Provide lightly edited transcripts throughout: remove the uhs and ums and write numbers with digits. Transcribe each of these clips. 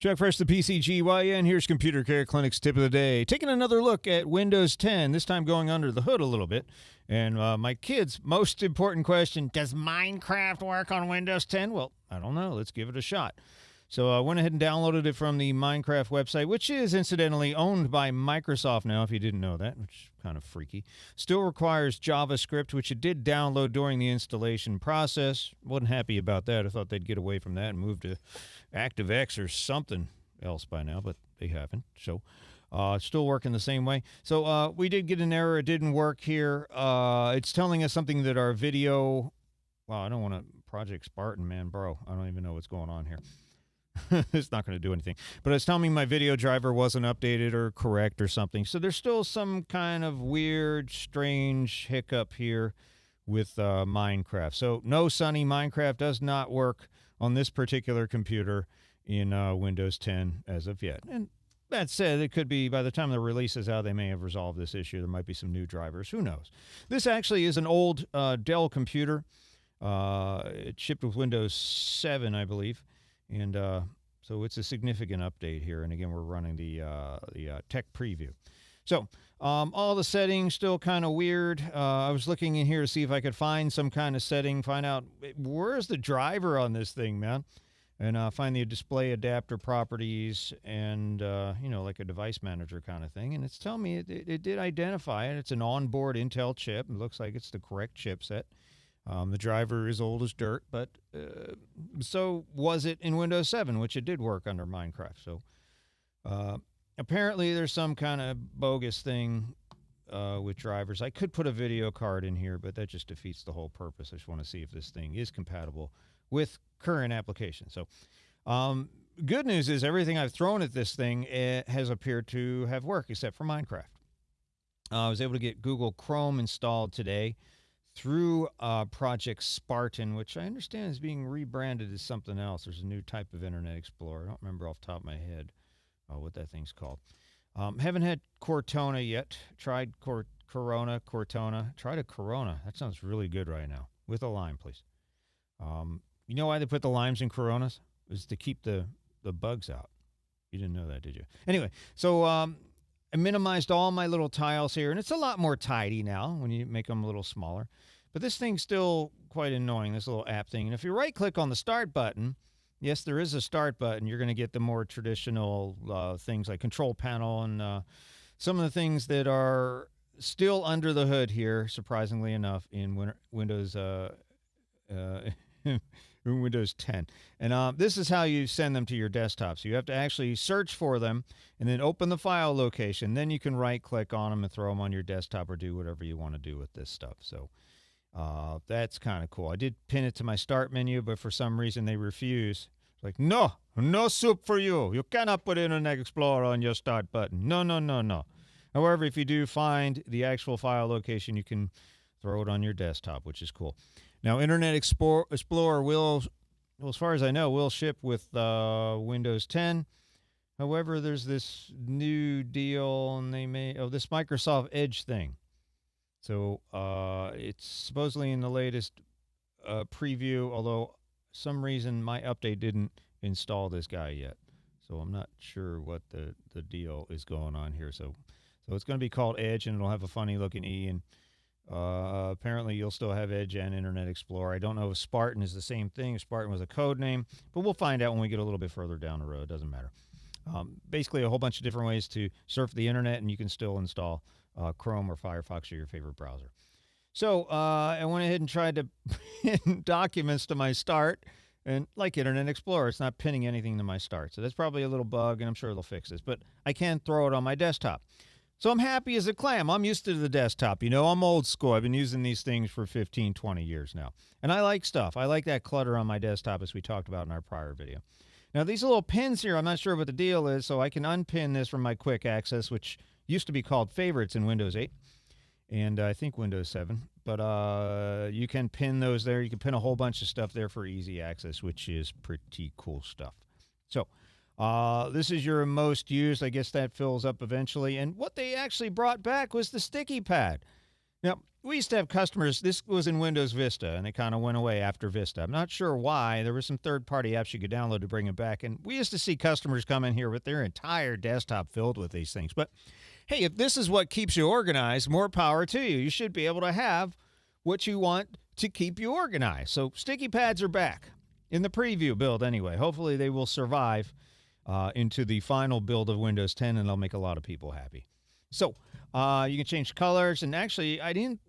Jack Fresh, the PCGYN. Here's Computer Care Clinic's tip of the day. Taking another look at Windows 10, this time going under the hood a little bit. And my kids' most important question, does Minecraft work on Windows 10? Well, I don't know. Let's give it a shot. So I went ahead and downloaded it from the Minecraft website, which is incidentally owned by Microsoft now, if you didn't know that, which is kind of freaky. Still requires JavaScript, which it did download during the installation process. Wasn't happy about that. I thought they'd get away from that and move to ActiveX or something else by now, but they haven't. So still working the same way. So we did get an error. It didn't work here. It's telling us something that our video... Well, I don't want to... Project Spartan, man, bro. I don't even know what's going on here. It's not going to do anything. But it's telling me my video driver wasn't updated or correct or something. So there's still some kind of weird, strange hiccup here with Minecraft. So no, Sonny, Minecraft does not work on this particular computer in Windows 10 as of yet. And that said, it could be by the time the release is out, they may have resolved this issue. There might be some new drivers. Who knows? This actually is an old Dell computer. It shipped with Windows 7, I believe. And so it's a significant update here. And again, we're running the tech preview. So all the settings still kind of weird. I was looking in here to see if I could find some kind of setting, find out where's the driver on this thing, man. And find the display adapter properties and, like a device manager kind of thing. And it's telling me it did identify it. It's an onboard Intel chip. It looks like it's the correct chipset. The driver is old as dirt, but so was it in Windows 7, which it did work under Minecraft. So apparently there's some kind of bogus thing with drivers. I could put a video card in here, but that just defeats the whole purpose. I just want to see if this thing is compatible with current applications. So good news is everything I've thrown at this thing has appeared to have worked except for Minecraft. I was able to get Google Chrome installed today through Project Spartan, which I understand is being rebranded as something else. There's a new type of Internet Explorer. I don't remember off the top of my head what that thing's called. Haven't had Cortana yet. Tried Cortana. Tried a Corona. That sounds really good right now. With a lime, please. You know why they put the limes in Coronas? It's to keep the bugs out. You didn't know that, did you? Anyway, so... I minimized all my little tiles here, and it's a lot more tidy now when you make them a little smaller. But this thing's still quite annoying, this little app thing. And if you right-click on the Start button, yes, there is a Start button. You're going to get the more traditional things like Control Panel and some of the things that are still under the hood here, surprisingly enough, in Windows Windows 10. And this is how you send them to your desktop. So you have to actually search for them and then open the file location. Then you can right-click on them and throw them on your desktop or do whatever you want to do with this stuff. So that's kind of cool. I did pin it to my Start menu, but for some reason they refuse. It's like, no soup for you. You cannot put Internet Explorer on your Start button. No. However, if you do find the actual file location, you can throw it on your desktop, which is cool. Now, Internet Explorer will, as far as I know, will ship with Windows 10. However, there's this new deal, and this Microsoft Edge thing. So it's supposedly in the latest preview, although some reason my update didn't install this guy yet. So I'm not sure what the deal is going on here. So it's going to be called Edge, and it'll have a funny-looking E, and apparently you'll still have Edge and Internet Explorer. I don't know if Spartan is the same thing. Spartan was a code name, but we'll find out when we get a little bit further down the road. It doesn't matter. Basically a whole bunch of different ways to surf the internet, and you can still install Chrome or Firefox or your favorite browser. So I went ahead and tried to pin documents to my Start, and like Internet Explorer, it's not pinning anything to my Start. So that's probably a little bug, and I'm sure they'll fix this, but I can't throw it on my desktop. So I'm happy as a clam. I'm used to the desktop. I'm old school. I've been using these things for 15, 20 years now. And I like stuff. I like that clutter on my desktop, as we talked about in our prior video. Now, these little pins here, I'm not sure what the deal is, so I can unpin this from my quick access, which used to be called favorites in Windows 8, and I think Windows 7. But you can pin those there. You can pin a whole bunch of stuff there for easy access, which is pretty cool stuff. So this is your most used. I guess that fills up eventually. And what they actually brought back was the sticky pad. Now, we used to have customers. This was in Windows Vista, and it kind of went away after Vista. I'm not sure why. There were some third-party apps you could download to bring it back, and we used to see customers come in here with their entire desktop filled with these things. But hey, if this is what keeps you organized, more power to you. You should be able to have what you want to keep you organized. So sticky pads are back in the preview build anyway. Hopefully they will survive into the final build of Windows 10, and they'll make a lot of people happy. So you can change colors, and actually I didn't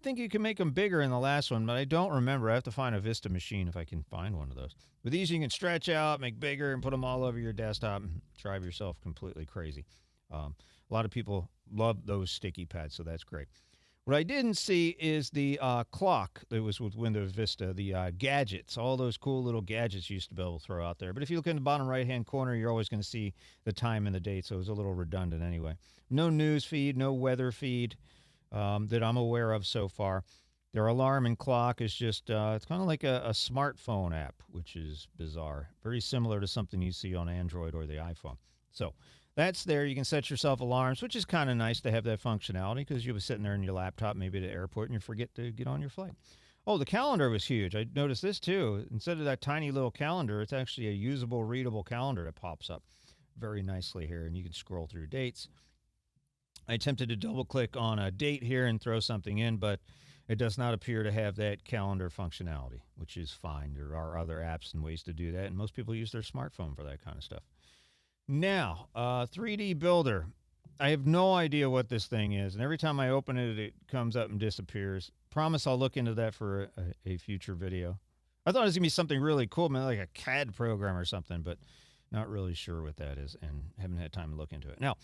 think you could make them bigger in the last one, but I don't remember. I have to find a Vista machine if I can find one of those. With these, you can stretch out, make bigger, and put them all over your desktop and drive yourself completely crazy. A lot of people love those sticky pads, so that's great. What I didn't see is the clock that was with Windows Vista, the gadgets, all those cool little gadgets you used to be able to throw out there. But if you look in the bottom right-hand corner, you're always going to see the time and the date, so it was a little redundant anyway. No news feed, no weather feed that I'm aware of so far. Their alarm and clock is just, it's kind of like a smartphone app, which is bizarre. Very similar to something you see on Android or the iPhone. So that's there. You can set yourself alarms, which is kind of nice to have that functionality because you'll be sitting there in your laptop, maybe at the airport, and you forget to get on your flight. Oh, the calendar was huge. I noticed this too. Instead of that tiny little calendar, it's actually a usable, readable calendar that pops up very nicely here, and you can scroll through dates. I attempted to double-click on a date here and throw something in, but it does not appear to have that calendar functionality, which is fine. There are other apps and ways to do that, and most people use their smartphone for that kind of stuff. Now, 3D Builder. I have no idea what this thing is, and every time I open it, it comes up and disappears. Promise I'll look into that for a future video. I thought it was going to be something really cool, maybe like a CAD program or something, but not really sure what that is and haven't had time to look into it. Now,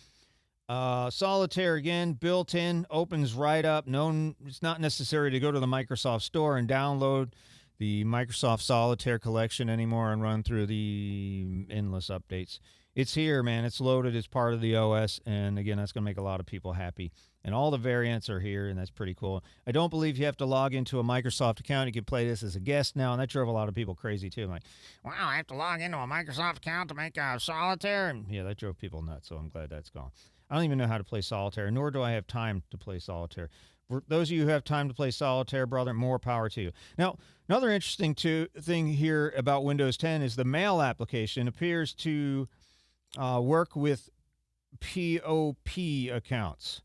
Solitaire, again, built in, opens right up. It's not necessary to go to the Microsoft Store and download the Microsoft Solitaire collection anymore and run through the endless updates. It's here, man. It's loaded as part of the OS, and again, that's going to make a lot of people happy. And all the variants are here, and that's pretty cool. I don't believe you have to log into a Microsoft account. You can play this as a guest now, and that drove a lot of people crazy, too. I'm like, wow, I have to log into a Microsoft account to make a Solitaire? And yeah, that drove people nuts, so I'm glad that's gone. I don't even know how to play Solitaire, nor do I have time to play Solitaire. For those of you who have time to play Solitaire, brother, more power to you. Now, another interesting thing here about Windows 10 is the Mail application appears to work with POP accounts,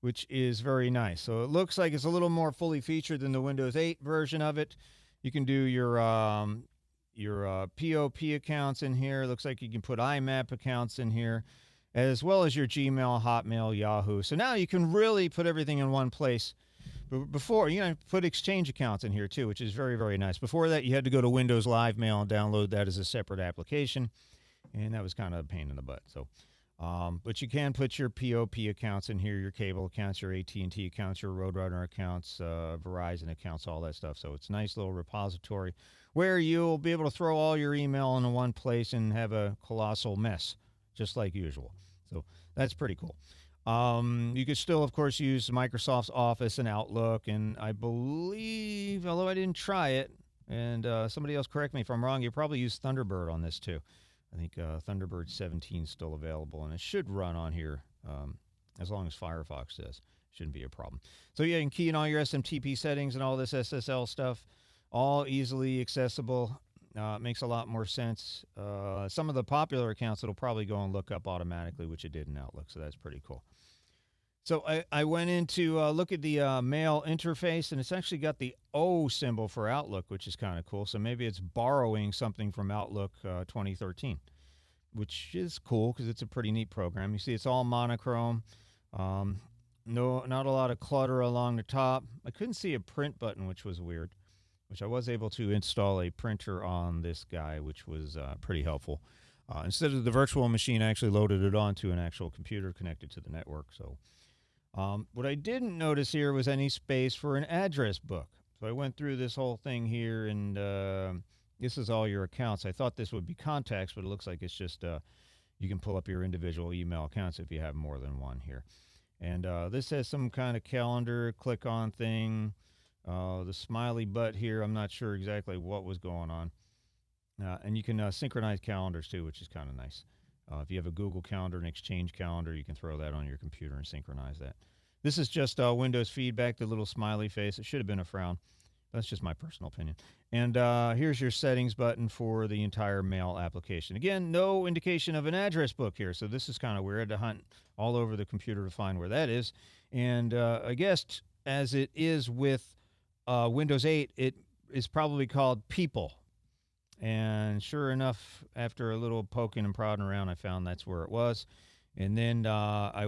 which is very nice. So it looks like it's a little more fully featured than the Windows 8 version of it. You can do your POP accounts in here. It looks like you can put IMAP accounts in here, as well as your Gmail, Hotmail, Yahoo. So now you can really put everything in one place. But before, you know, put Exchange accounts in here too, which is very, very nice. Before that, you had to go to Windows Live Mail and download that as a separate application. And that was kind of a pain in the butt. So, but you can put your POP accounts in here, your cable accounts, your AT&T accounts, your Roadrunner accounts, Verizon accounts, all that stuff. So it's a nice little repository where you'll be able to throw all your email into one place and have a colossal mess, just like usual. So that's pretty cool. You could still, of course, use Microsoft's Office and Outlook. And I believe, although I didn't try it, and somebody else correct me if I'm wrong, you probably use Thunderbird on this too. I think Thunderbird 17 is still available, and it should run on here as long as Firefox does. Shouldn't be a problem. So yeah, you can key in all your SMTP settings and all this SSL stuff, all easily accessible. It makes a lot more sense. Some of the popular accounts it'll probably go and look up automatically, which it did in Outlook, so that's pretty cool. So I went in to look at the mail interface, and it's actually got the O symbol for Outlook, which is kind of cool. So maybe it's borrowing something from Outlook 2013, which is cool because it's a pretty neat program. You see it's all monochrome. Not a lot of clutter along the top. I couldn't see a print button, which was weird, which I was able to install a printer on this guy, which was pretty helpful. Instead of the virtual machine, I actually loaded it onto an actual computer connected to the network. So what I didn't notice here was any space for an address book. So I went through this whole thing here, and this is all your accounts. I thought this would be contacts, but it looks like it's just you can pull up your individual email accounts if you have more than one here. And this has some kind of calendar click-on thing. The smiley butt here, I'm not sure exactly what was going on. And you can synchronize calendars too, which is kind of nice. If you have a Google Calendar, an Exchange calendar, you can throw that on your computer and synchronize that. This is just Windows feedback, the little smiley face. It should have been a frown. That's just my personal opinion. And here's your settings button for the entire mail application. Again, no indication of an address book here, so this is kind of weird to hunt all over the computer to find where that is. And I guess as it is with Windows 8, it is probably called People. And sure enough, after a little poking and prodding around, I found that's where it was. And then I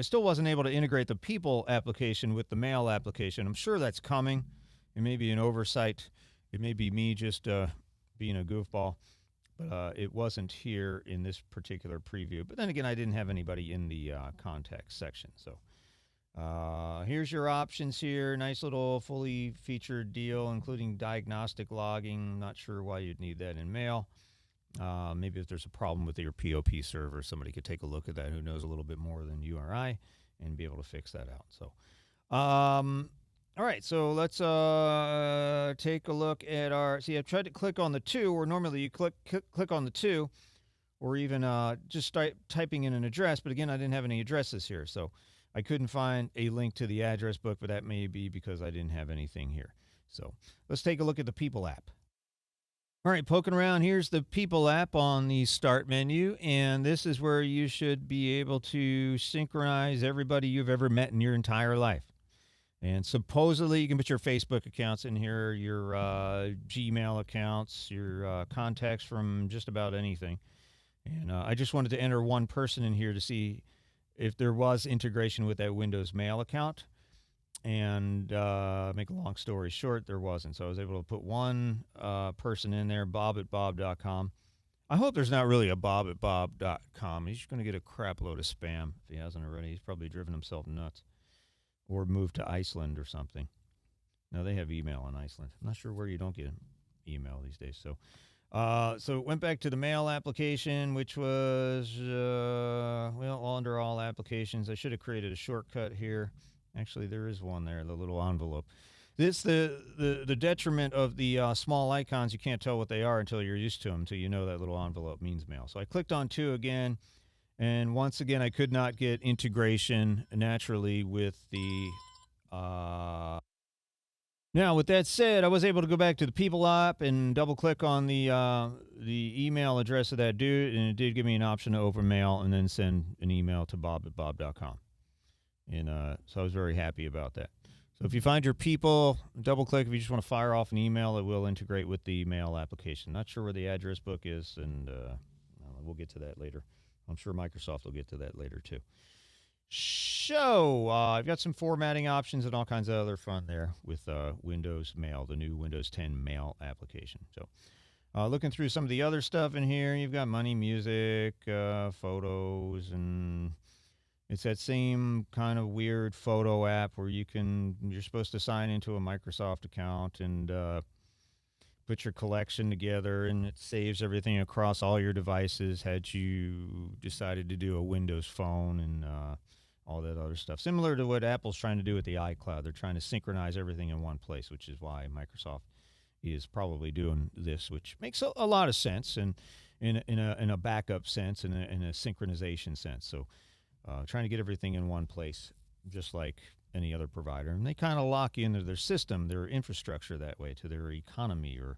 still wasn't able to integrate the People application with the Mail application. I'm sure that's coming. It may be an oversight. It may be me just being a goofball. But it wasn't here in this particular preview. But then again, I didn't have anybody in the context section. So here's your options here. Nice little fully featured deal, including diagnostic logging. Not sure why you'd need that in Mail. Maybe if there's a problem with your POP server, somebody could take a look at that who knows a little bit more than you or I and be able to fix that out. So, all right, so let's take a look at our. See, I've tried to click on the 2, where normally you click on the 2, or even just start typing in an address. But again, I didn't have any addresses here, so I couldn't find a link to the address book. But that may be because I didn't have anything here. So let's take a look at the People app. All right, poking around, here's the People app on the Start menu, and this is where you should be able to synchronize everybody you've ever met in your entire life. And supposedly you can put your Facebook accounts in here, your Gmail accounts, your contacts from just about anything. And I just wanted to enter one person in here to see if there was integration with that Windows Mail account. And make a long story short, there wasn't. So I was able to put one person in there, bob@bob.com. I hope there's not really a bob@bob.com. He's going to get a crap load of spam if he hasn't already. He's probably driven himself nuts. Or moved to Iceland or something. No, they have email in Iceland. I'm not sure where you don't get email these days. So it went back to the Mail application, which was, under all applications. I should have created a shortcut here. Actually, there is one there, the little envelope. This the detriment of the small icons. You can't tell what they are until you're used to them, until you know that little envelope means mail. So I clicked on 2 again, and once again, I could not get integration naturally with the... Now, with that said, I was able to go back to the People app and double-click on the email address of that dude, and it did give me an option to open mail and then send an email to bob@bob.com. And so I was very happy about that. So if you find your People, double-click. If you just want to fire off an email, it will integrate with the Mail application. Not sure where the address book is, and we'll get to that later. I'm sure Microsoft will get to that later, too. So I've got some formatting options and all kinds of other fun there with Windows Mail, the new Windows 10 Mail application. So looking through some of the other stuff in here, you've got money, music, photos, and it's that same kind of weird photo app where you're supposed to sign into a Microsoft account and put your collection together, and it saves everything across all your devices had you decided to do a Windows phone and all that other stuff. Similar to what Apple's trying to do with the iCloud. They're trying to synchronize everything in one place, which is why Microsoft is probably doing this, which makes a lot of sense, and in a backup sense and in a synchronization sense. So trying to get everything in one place, just like any other provider. And they kind of lock you into their system, their infrastructure that way, to their economy or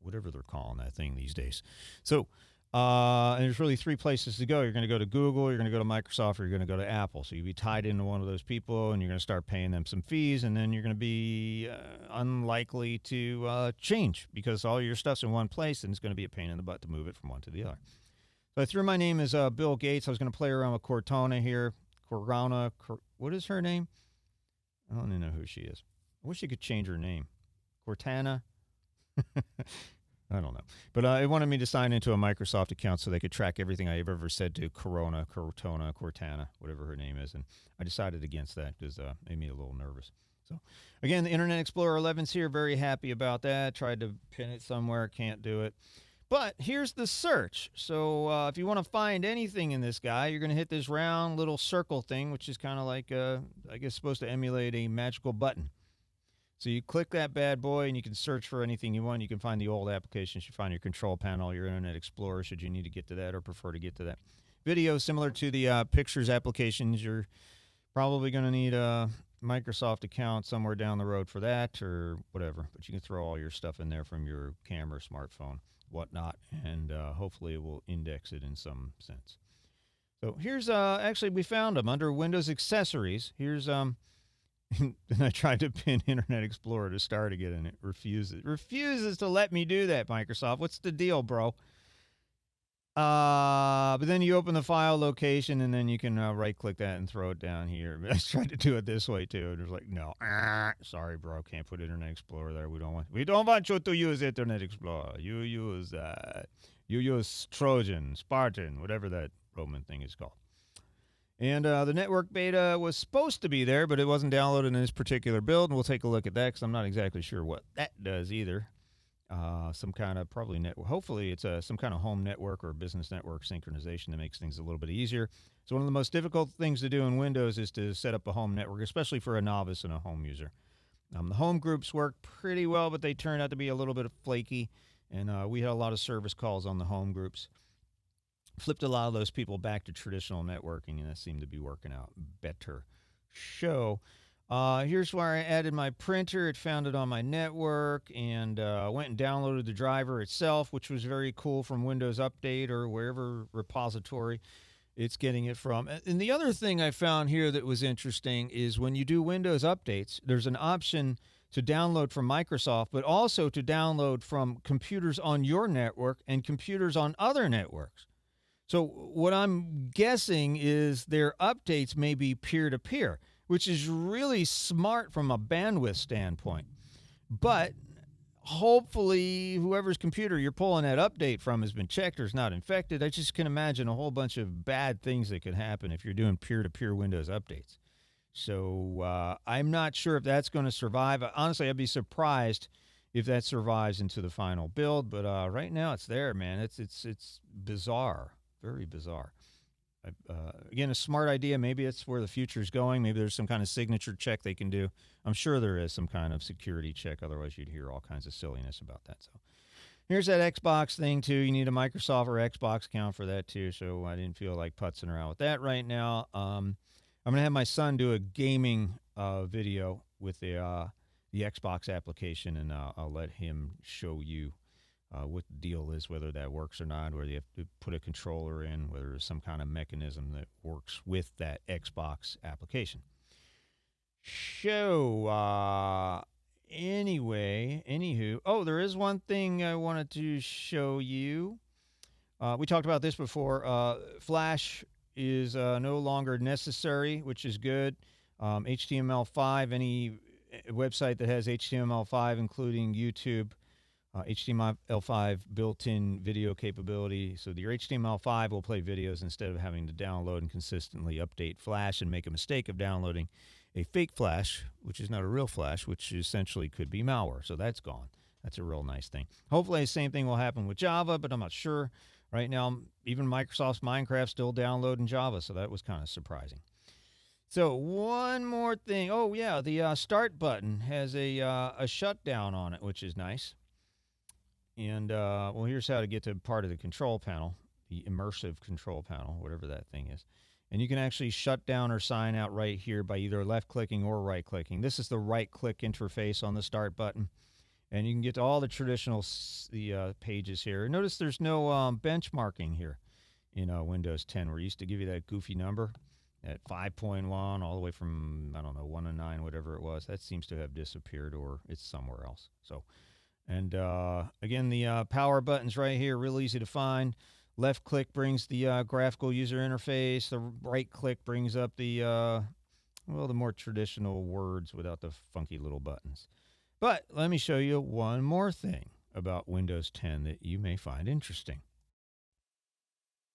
whatever they're calling that thing these days. So and there's really 3 places to go. You're going to go to Google, you're going to go to Microsoft, or you're going to go to Apple. So you'll be tied into one of those people, and you're going to start paying them some fees, and then you're going to be unlikely to change because all your stuff's in one place, and it's going to be a pain in the butt to move it from one to the other. So I threw my name as Bill Gates. I was going to play around with Cortana here. What is her name? I don't even know who she is. I wish you could change her name. Cortana? I don't know. But it wanted me to sign into a Microsoft account so they could track everything I've ever said to Cortana, whatever her name is. And I decided against that because it made me a little nervous. So, again, the Internet Explorer 11's here. Very happy about that. Tried to pin it somewhere. Can't do it. But here's the search. So if you want to find anything in this guy, you're going to hit this round little circle thing, which is kind of like, I guess, supposed to emulate a magical button. So you click that bad boy, and you can search for anything you want. You can find the old applications. You find your control panel, your Internet Explorer, should you need to get to that or prefer to get to that. Video, similar to the pictures applications. You're Probably going to need a Microsoft account somewhere down the road for that or whatever. But you can throw all your stuff in there from your camera, smartphone, whatnot, and hopefully it will index it in some sense. So here's actually we found them under Windows accessories. Here's and I tried to pin Internet Explorer to start again, and it refuses to let me do that. Microsoft, what's the deal, bro? But then you open the file location, and then you can right-click that and throw it down here. I tried to do it this way too, and it was like, no, sorry, bro, can't put Internet Explorer there. We don't want you to use Internet Explorer. You use Trojan, Spartan, whatever that Roman thing is called. And the network beta was supposed to be there, but it wasn't downloaded in this particular build, and we'll take a look at that because I'm not exactly sure what that does either. Some kind of probably network. Hopefully, it's some kind of home network or business network synchronization that makes things a little bit easier. So one of the most difficult things to do in Windows is to set up a home network, especially for a novice and a home user. The home groups work pretty well, but they turned out to be a little bit flaky, and we had a lot of service calls on the home groups. Flipped a lot of those people back to traditional networking, and that seemed to be working out better. Here's where I added my printer. It found it on my network and went and downloaded the driver itself, which was very cool from Windows Update or wherever repository it's getting it from. And the other thing I found here that was interesting is when you do Windows updates, there's an option to download from Microsoft, but also to download from computers on your network and computers on other networks. So what I'm guessing is their updates may be peer-to-peer, which is really smart from a bandwidth standpoint. But hopefully whoever's computer you're pulling that update from has been checked or is not infected. I just can imagine a whole bunch of bad things that could happen if you're doing peer-to-peer Windows updates. So I'm not sure if that's going to survive. Honestly, I'd be surprised if that survives into the final build. But right now it's there, man. It's bizarre, very bizarre. Again, a smart idea. Maybe it's where the future is going. Maybe there's some kind of signature check they can do. I'm sure there is some kind of security check. Otherwise, you'd hear all kinds of silliness about that. So here's that Xbox thing, too. You need a Microsoft or Xbox account for that, too. So I didn't feel like putzing around with that right now. I'm going to have my son do a gaming video with the Xbox application, and I'll let him show you what the deal is, whether that works or not, whether you have to put a controller in, whether there's some kind of mechanism that works with that Xbox application. Anywho, there is one thing I wanted to show you. We talked about this before. Flash is no longer necessary, which is good. HTML5, any website that has HTML5, including YouTube, HTML5 built-in video capability. So your HTML5 will play videos instead of having to download and consistently update Flash and make a mistake of downloading a fake Flash, which is not a real Flash, which essentially could be malware. So that's gone. That's a real nice thing. Hopefully the same thing will happen with Java, but I'm not sure. Right now, even Microsoft's Minecraft still downloading Java, so that was kind of surprising. So one more thing. Oh, yeah, the start button has a shutdown on it, which is nice. And, here's how to get to part of the control panel, the immersive control panel, whatever that thing is. And you can actually shut down or sign out right here by either left-clicking or right-clicking. This is the right-click interface on the start button. And you can get to all the traditional pages here. Notice there's no benchmarking here in Windows 10. We're used to give you that goofy number at 5.1 all the way from, 1 to 9, whatever it was. That seems to have disappeared or it's somewhere else. So. And again, the power button's right here, real easy to find. Left click brings the graphical user interface. The right click brings up the more traditional words without the funky little buttons. But let me show you one more thing about Windows 10 that you may find interesting.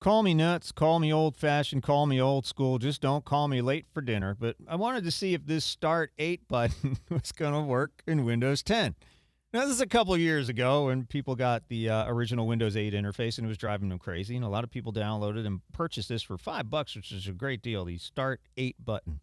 Call me nuts, call me old-fashioned, call me old school. Just don't call me late for dinner. But I wanted to see if this Start 8 button was going to work in Windows 10. Now, this is a couple of years ago when people got the original Windows 8 interface and it was driving them crazy. And a lot of people downloaded and purchased this for $5, which is a great deal, the Start 8 button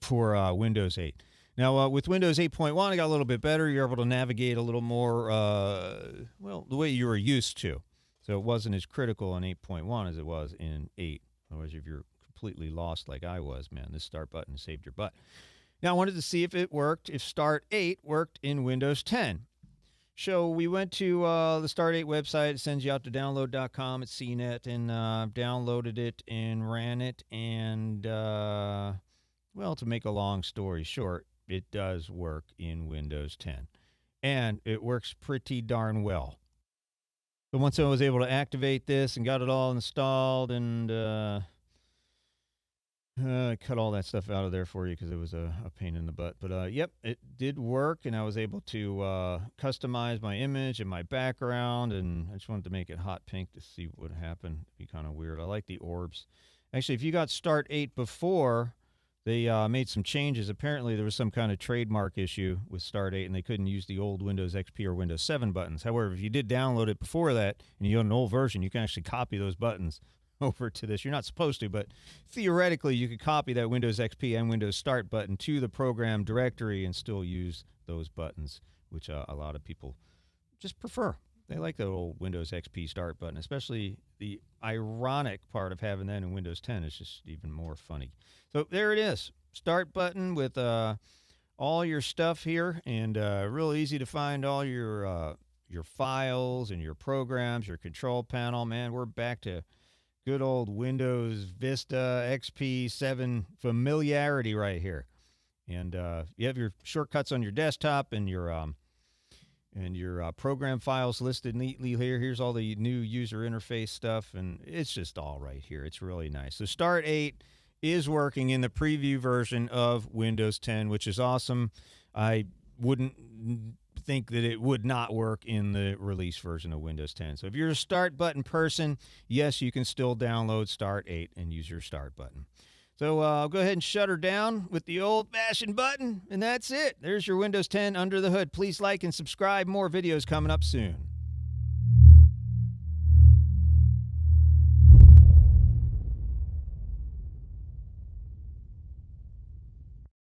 for Windows 8. Now, with Windows 8.1, it got a little bit better. You're able to navigate a little more, the way you were used to. So it wasn't as critical in 8.1 as it was in 8. Otherwise, if you're completely lost like I was, man, this start button saved your butt. Now, I wanted to see if it worked, if Start 8 worked in Windows 10. So we went to the Start 8 website. It sends you out to download.com at CNET, and downloaded it and ran it. And, well, to make a long story short, it does work in Windows 10. And it works pretty darn well. But once I was able to activate this and got it all installed, and I cut all that stuff out of there for you because it was a pain in the butt. But, yep, it did work, and I was able to customize my image and my background, and I just wanted to make it hot pink to see what would happen. It'd be kind of weird. I like the orbs. Actually, if you got Start 8 before, they made some changes. Apparently, there was some kind of trademark issue with Start 8, and they couldn't use the old Windows XP or Windows 7 buttons. However, if you did download it before that, and you own an old version, you can actually copy those buttons over to this. You're not supposed to, but theoretically, you could copy that Windows XP and Windows Start button to the program directory and still use those buttons, which a lot of people just prefer. They like the old Windows XP Start button, especially the ironic part of having that in Windows 10 is just even more funny. So there it is, Start button with all your stuff here, and real easy to find all your files and your programs, your control panel. Man, we're back to good old Windows Vista XP 7 familiarity right here. And you have your shortcuts on your desktop and your program files listed neatly here. Here's all the new user interface stuff, and it's just all right here. It's really nice. So Start 8 is working in the preview version of Windows 10, which is awesome. I wouldn't think that it would not work in the release version of Windows 10. So if you're a Start button person, yes, you can still download Start 8 and use your Start button. So I'll go ahead and shut her down with the old-fashioned button, and that's it. There's your Windows 10 under the hood. Please like and subscribe. More videos coming up soon.